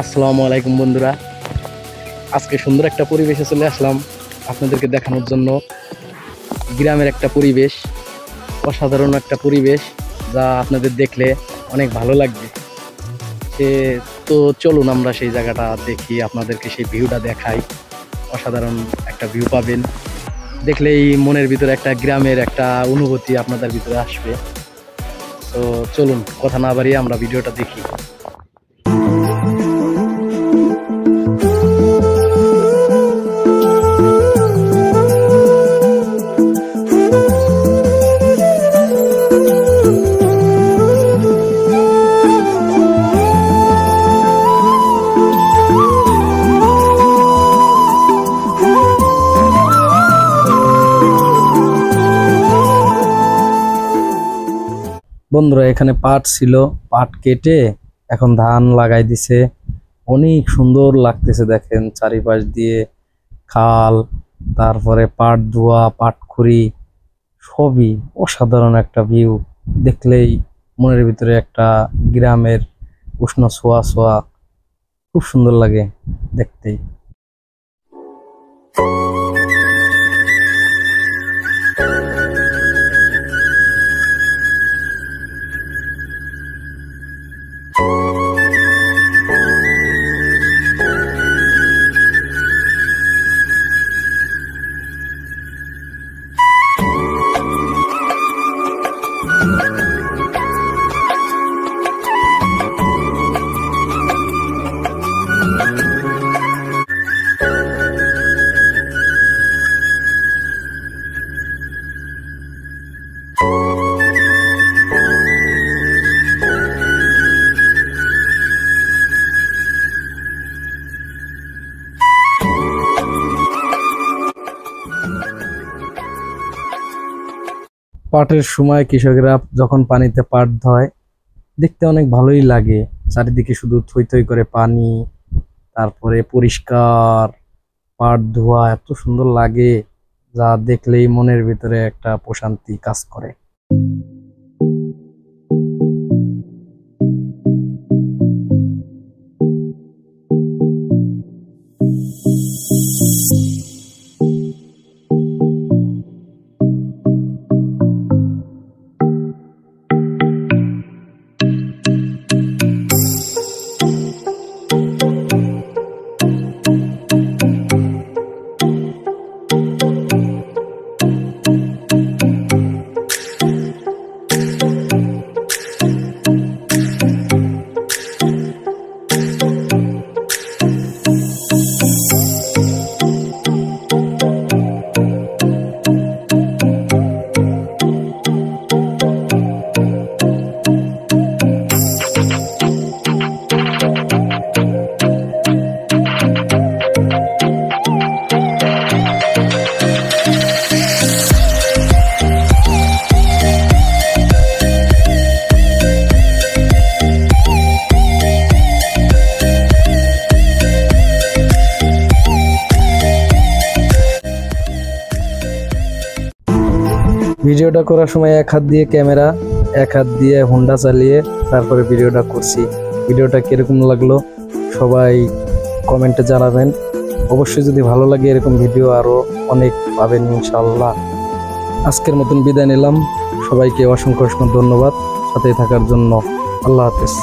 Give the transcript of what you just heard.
আসসালামু আলাইকুম বন্ধুরা, আজকে সুন্দর একটা পরিবেশে চলে আসলাম আপনাদেরকে দেখানোর জন্য। গ্রামের একটা পরিবেশ, অসাধারণ একটা পরিবেশ, যা আপনাদের দেখলে অনেক ভালো লাগবে। তো চলুন আমরা সেই জায়গাটা দেখি, আপনাদেরকে সেই ভিউটা দেখাই। অসাধারণ একটা ভিউ পাবেন, দেখলেই মনের ভিতরে একটা গ্রামের একটা অনুভূতি আপনাদের ভিতরে আসবে। তো চলুন কথা না বাড়িয়ে আমরা ভিডিওটা দেখি। বন্ধুরা, এখানে পাট ছিল, পাট কেটে এখন ধান লাগাই দিছে। অনেক সুন্দর লাগতেছে, দেখেন চারিপাশ দিয়ে খাল, তারপরে পাট ধোয়া, পাটখড়ি, সবই অসাধারণ একটা ভিউ। দেখলেই মনের ভিতরে একটা গ্রামের উষ্ণ ছোঁয়া ছোঁয়া, খুব সুন্দর লাগে দেখতেই। পাটের সময় কৃষকরা যখন পানিতে পাট ধয়, দেখতে অনেক ভালোই লাগে। চারিদিকে শুধু থই থই করে পানি, তারপরে পরিষ্কার পাট ধোয়া, এত সুন্দর লাগে যা দেখলেই মনের ভিতরে একটা প্রশান্তি কাজ করে। ভিডিওটা করার সময় এক হাত দিয়ে ক্যামেরা, এক হাত দিয়ে হোন্ডা চালিয়ে তারপরে ভিডিওটা করছি। ভিডিওটা কিরকম লাগলো সবাই কমেন্টে জানাবেন। অবশ্যই যদি ভালো লাগে এরকম ভিডিও আরো অনেক পাবেন ইনশাআল্লাহ। আজকের মতন বিদায় নিলাম, সবাইকে অসংখ্য অসংখ্য ধন্যবাদ সাথে থাকার জন্য। আল্লাহ হাফেজ।